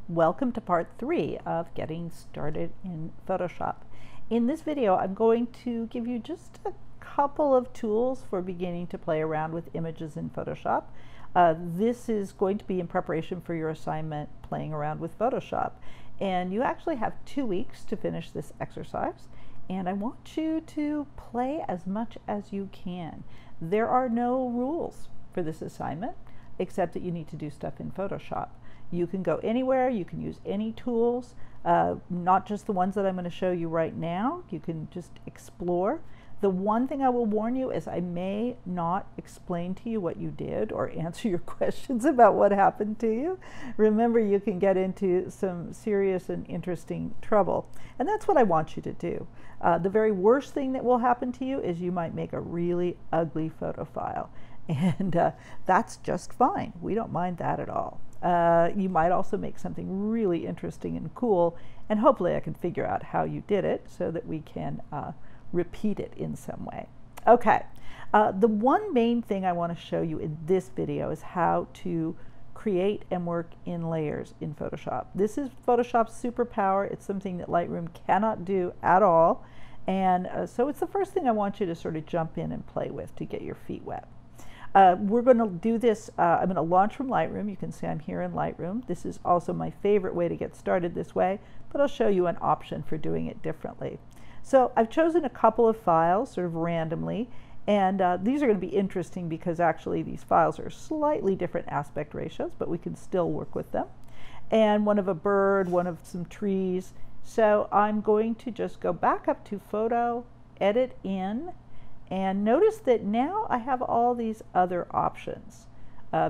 Welcome to part 3 of getting started in Photoshop. In this video, I'm going to give you just a couple of tools for beginning to play around with images in Photoshop. This is going to be in preparation for your assignment, playing around with Photoshop. And you actually have 2 weeks to finish this exercise. And I want you to play as much as you can. There are no rules for this assignment, except that you need to do stuff in Photoshop. You can go anywhere, you can use any tools, not just the ones that I'm going to show you right now. You can just explore. The one thing I will warn you is I may not explain to you what you did or answer your questions about what happened to you. Remember, you can get into some serious and interesting trouble. And that's what I want you to do. The very worst thing that will happen to you is you might make a really ugly photo file. And that's just fine. We don't mind that at all. You might also make something really interesting and cool, and hopefully I can figure out how you did it so that we can repeat it in some way. Okay, the one main thing I want to show you in this video is how to create and work in layers in Photoshop. This is Photoshop's superpower. It's something that Lightroom cannot do at all, and so it's the first thing I want you to sort of jump in and play with to get your feet wet. We're going to do this, I'm going to launch from Lightroom. You can see I'm here in Lightroom. This is also my favorite way to get started this way, but I'll show you an option for doing it differently. So I've chosen a couple of files sort of randomly, and these are going to be interesting because actually these files are slightly different aspect ratios, but we can still work with them. And one of a bird, one of some trees. So I'm going to just go back up to Photo, Edit In, and notice that now I have all these other options.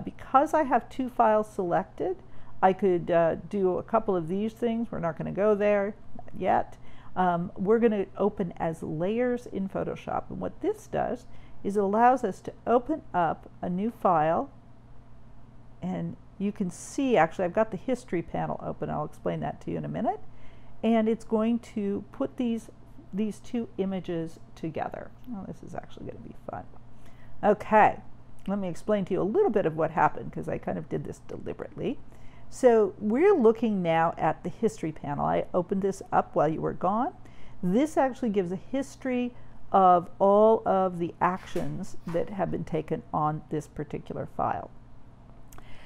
Because I have 2 files selected, I could do a couple of these things. We're not going to go there yet. We're going to open as layers in Photoshop. And what this does is it allows us to open up a new file. And you can see, actually, I've got the history panel open. I'll explain that to you in a minute. And it's going to put these 2 images together. Oh, this is actually going to be fun. Okay, let me explain to you a little bit of what happened because I kind of did this deliberately. So we're looking now at the history panel. I opened this up while you were gone. This actually gives a history of all of the actions that have been taken on this particular file.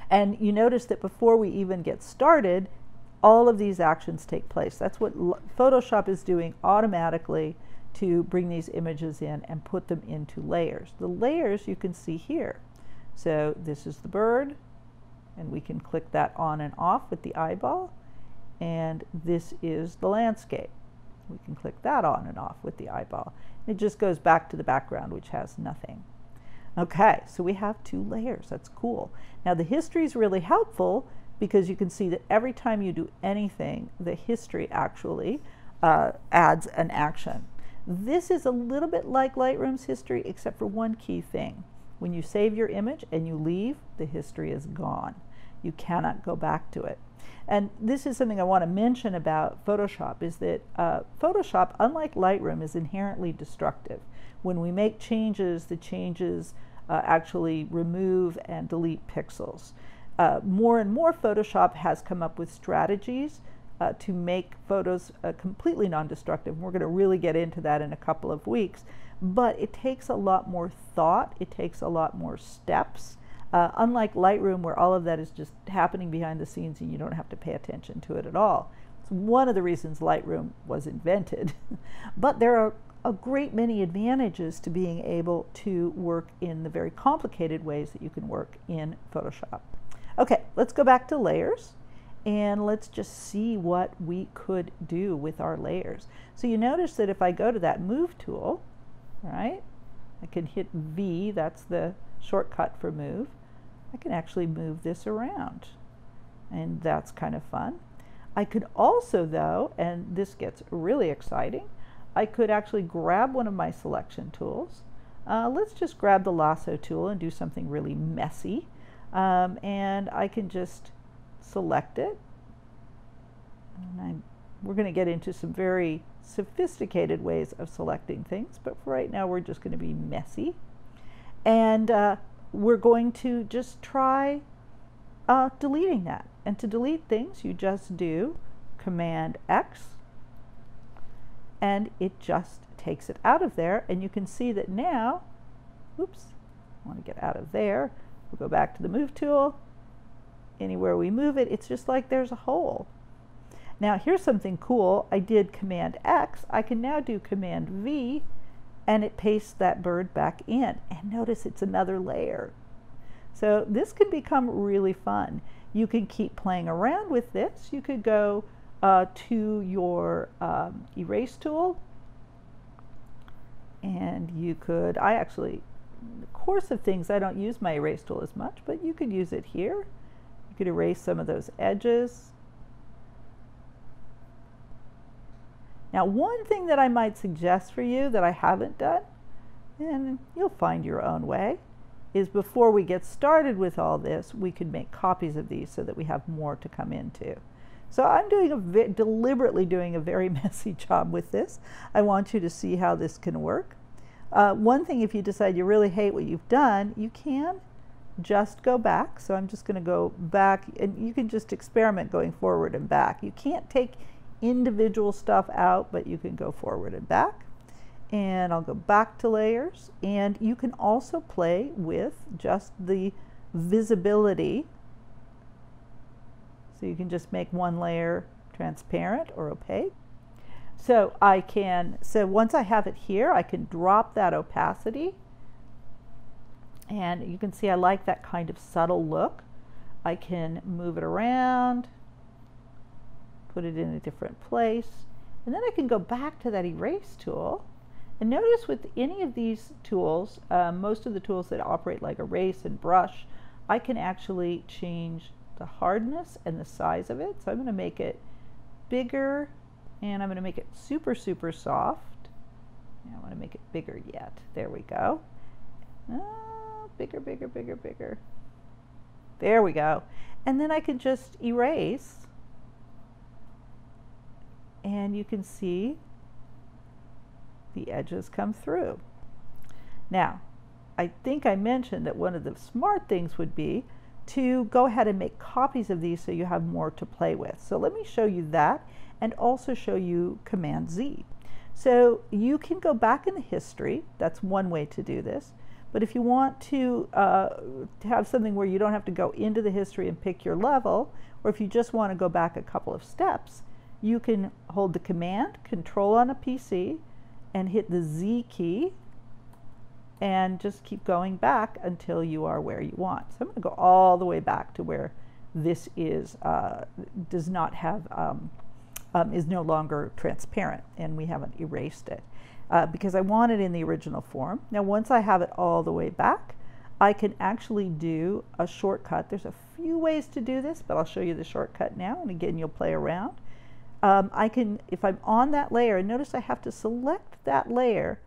And you notice that before we even get started, all of these actions take place. That's what Photoshop is doing automatically to bring these images in and put them into layers. The layers you can see here. So this is the bird, and we can click that on and off with the eyeball. And this is the landscape. We can click that on and off with the eyeball. It just goes back to the background, which has nothing. Okay, so we have 2 layers. That's cool. Now the history is really helpful because you can see that every time you do anything, the history actually adds an action. This is a little bit like Lightroom's history, except for one key thing. When you save your image and you leave, the history is gone. You cannot go back to it. And this is something I want to mention about Photoshop, is that Photoshop, unlike Lightroom, is inherently destructive. When we make changes, the changes actually remove and delete pixels. More and more Photoshop has come up with strategies to make photos completely non-destructive. We're going to really get into that in a couple of weeks. But it takes a lot more thought. It takes a lot more steps. Unlike Lightroom, where all of that is just happening behind the scenes and you don't have to pay attention to it at all. It's one of the reasons Lightroom was invented. But there are a great many advantages to being able to work in the very complicated ways that you can work in Photoshop. Okay, let's go back to layers and let's just see what we could do with our layers. So you notice that if I go to that move tool, right, I can hit V, that's the shortcut for move. I can actually move this around, and that's kind of fun. I could also, though, and this gets really exciting, I could actually grab one of my selection tools. Let's just grab the lasso tool and do something really messy. And I can just select it. And we're going to get into some very sophisticated ways of selecting things, but for right now we're just going to be messy. And we're going to just try deleting that. And to delete things, you just do Command X, and it just takes it out of there. And you can see that now, oops, I want to get out of there. We'll go back to the Move tool. Anywhere we move it, it's just like there's a hole. Now here's something cool. I did Command X. I can now do Command V, and it pastes that bird back in. And notice it's another layer. So this can become really fun. You can keep playing around with this. You could go to your Erase tool, and you could, in the course of things, I don't use my Erase tool as much, but you could use it here. You could erase some of those edges. Now, one thing that I might suggest for you that I haven't done, and you'll find your own way, is before we get started with all this, we could make copies of these so that we have more to come into. So I'm deliberately doing a very messy job with this. I want you to see how this can work. One thing, if you decide you really hate what you've done, you can just go back. So I'm just going to go back, and you can just experiment going forward and back. You can't take individual stuff out, but you can go forward and back. And I'll go back to layers, and you can also play with just the visibility. So you can just make one layer transparent or opaque. So once I have it here, I can drop that opacity, and you can see I like that kind of subtle look. I can move it around, put it in a different place, and then I can go back to that Erase tool. And notice with any of these tools, most of the tools that operate like Erase and Brush, I can actually change the hardness and the size of it. So I'm going to make it bigger, and I'm going to make it super, super soft. I want to make it bigger yet. There we go. Bigger, bigger, bigger, bigger. There we go. And then I can just erase, and you can see the edges come through. Now, I think I mentioned that one of the smart things would be to go ahead and make copies of these so you have more to play with. So let me show you that, and also show you Command Z. So you can go back in the history. That's one way to do this. But if you want to have something where you don't have to go into the history and pick your level, or if you just want to go back a couple of steps, you can hold the Command, Control on a PC, and hit the Z key, and just keep going back until you are where you want. So I'm going to go all the way back to where this is does not have is no longer transparent, and we haven't erased it because I want it in the original form. Now, once I have it all the way back, I can actually do a shortcut. There's a few ways to do this, but I'll show you the shortcut now, and again, you'll play around. I can, if I'm on that layer, and notice I have to select that layer.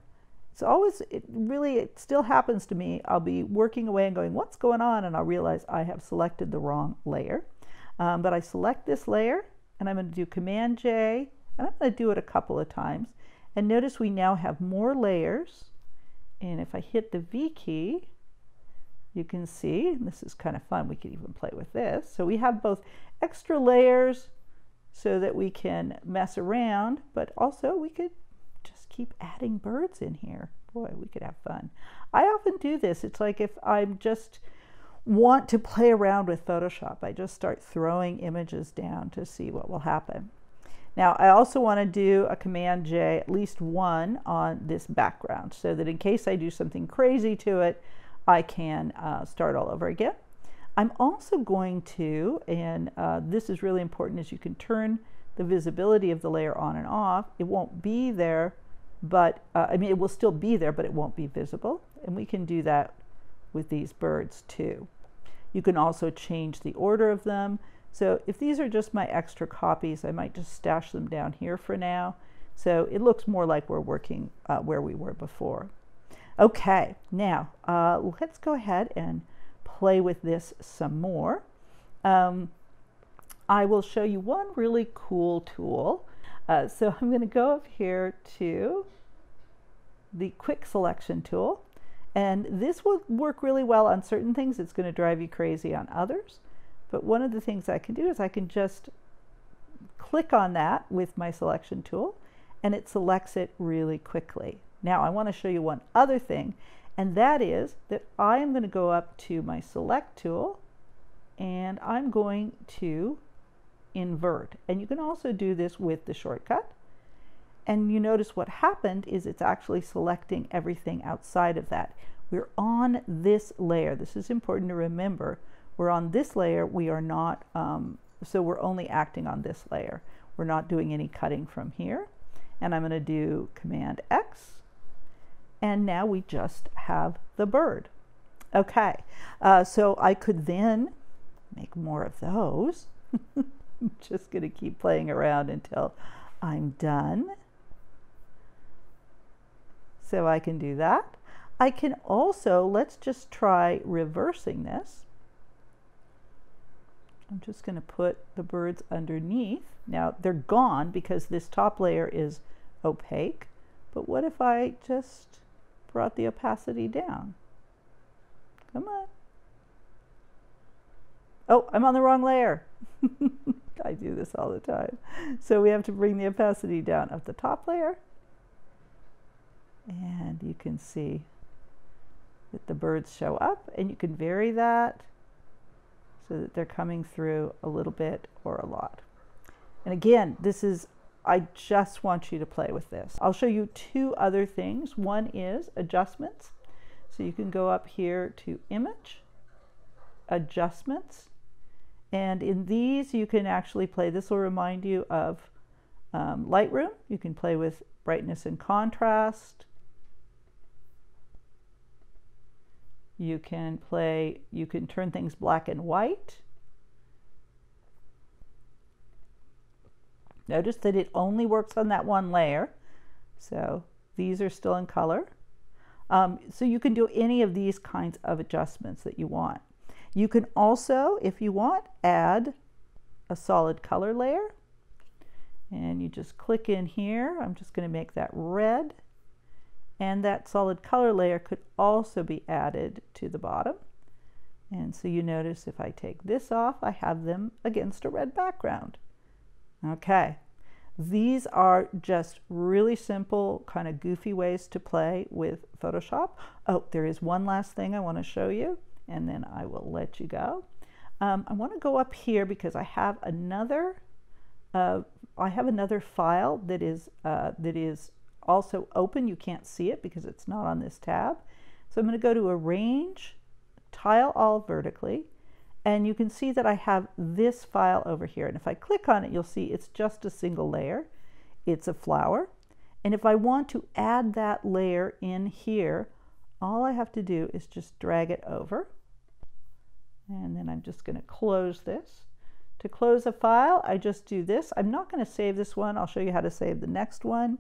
It's always, it still happens to me. I'll be working away and going, what's going on? And I'll realize I have selected the wrong layer. But I select this layer, and I'm going to do Command J, and I'm going to do it a couple of times. And notice we now have more layers. And if I hit the V key, you can see, and this is kind of fun, we could even play with this. So we have both extra layers so that we can mess around, but also we could just keep adding birds in here. Boy, we could have fun. I often do this. It's like if I just want to play around with Photoshop, I just start throwing images down to see what will happen. Now, I also want to do a Command J, at least one, on this background, so that in case I do something crazy to it, I can start all over again. I'm also going to, and this is really important, is you can turn the visibility of the layer on and off. It won't be there, but I mean, it will still be there, but it won't be visible. And we can do that with these birds too. You can also change the order of them. So if these are just my extra copies, I might just stash them down here for now. So it looks more like we're working where we were before. Okay, now let's go ahead and play with this some more. I will show you one really cool tool. So I'm going to go up here to the Quick Selection tool, and this will work really well on certain things. It's going to drive you crazy on others. But one of the things I can do is I can just click on that with my selection tool, and it selects it really quickly. Now I want to show you one other thing, and that is that I am going to go up to my select tool and I'm going to invert. And you can also do this with the shortcut. And you notice what happened is it's actually selecting everything outside of that. We're on this layer. This is important to remember. We're on this layer. We are not, so we're only acting on this layer. We're not doing any cutting from here. And I'm going to do Command X. And now we just have the bird. Okay, so I could then make more of those. I'm just going to keep playing around until I'm done. So I can do that. I can also, let's just try reversing this. I'm just going to put the birds underneath. Now they're gone because this top layer is opaque, but what if I just brought the opacity down? Come on. Oh, I'm on the wrong layer. I do this all the time. So we have to bring the opacity down of the top layer. And you can see that the birds show up, and you can vary that so that they're coming through a little bit or a lot. And again, this is, I just want you to play with this. I'll show you two other things. One is adjustments. So you can go up here to Image, Adjustments, and in these you can actually play. This will remind you of Lightroom. You can play with brightness and contrast. You can turn things black and white. Notice that it only works on that one layer. So these are still in color. So you can do any of these kinds of adjustments that you want. You can also, if you want, add a solid color layer. And you just click in here. I'm just going to make that red. And that solid color layer could also be added to the bottom. And so you notice if I take this off, I have them against a red background. Okay. These are just really simple, kind of goofy ways to play with Photoshop. Oh, there is one last thing I want to show you, and then I will let you go. I want to go up here because I have another file that is also open. You can't see it because it's not on this tab. So I'm going to go to Arrange, Tile All Vertically, and you can see that I have this file over here. And if I click on it, you'll see it's just a single layer. It's a flower. And if I want to add that layer in here, all I have to do is just drag it over. And then I'm just going to close this. To close a file, I just do this. I'm not going to save this one. I'll show you how to save the next one.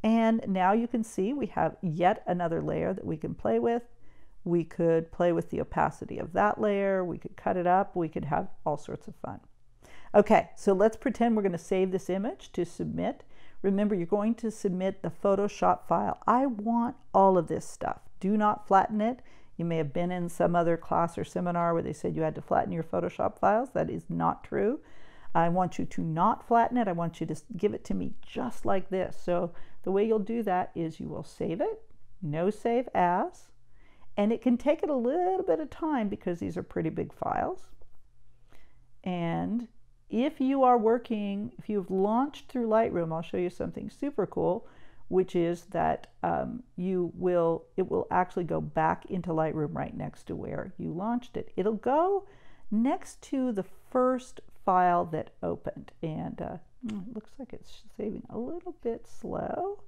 And now you can see we have yet another layer that we can play with. We could play with the opacity of that layer. We could cut it up. We could have all sorts of fun. Okay, so let's pretend we're going to save this image to submit. Remember, you're going to submit the Photoshop file. I want all of this stuff. Do not flatten it. You may have been in some other class or seminar where they said you had to flatten your Photoshop files. That is not true. I want you to not flatten it. I want you to give it to me just like this. So the way you'll do that is you will save it, no save as, and it can take it a little bit of time because these are pretty big files. And if you are working, if you've launched through Lightroom, I'll show you something super cool, which is that it will actually go back into Lightroom right next to where you launched it. It'll go next to the first file that opened, and it looks like it's saving a little bit slow.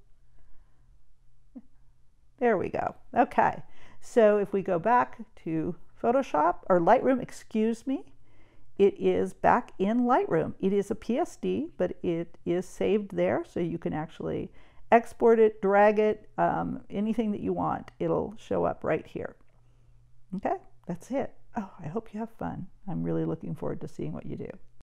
There we go. Okay, so if we go back to Photoshop, or Lightroom, excuse me, it is back in Lightroom. It is a PSD, but it is saved there, so you can actually export it, drag it, anything that you want, it'll show up right here. Okay, that's it. Oh, I hope you have fun. I'm really looking forward to seeing what you do.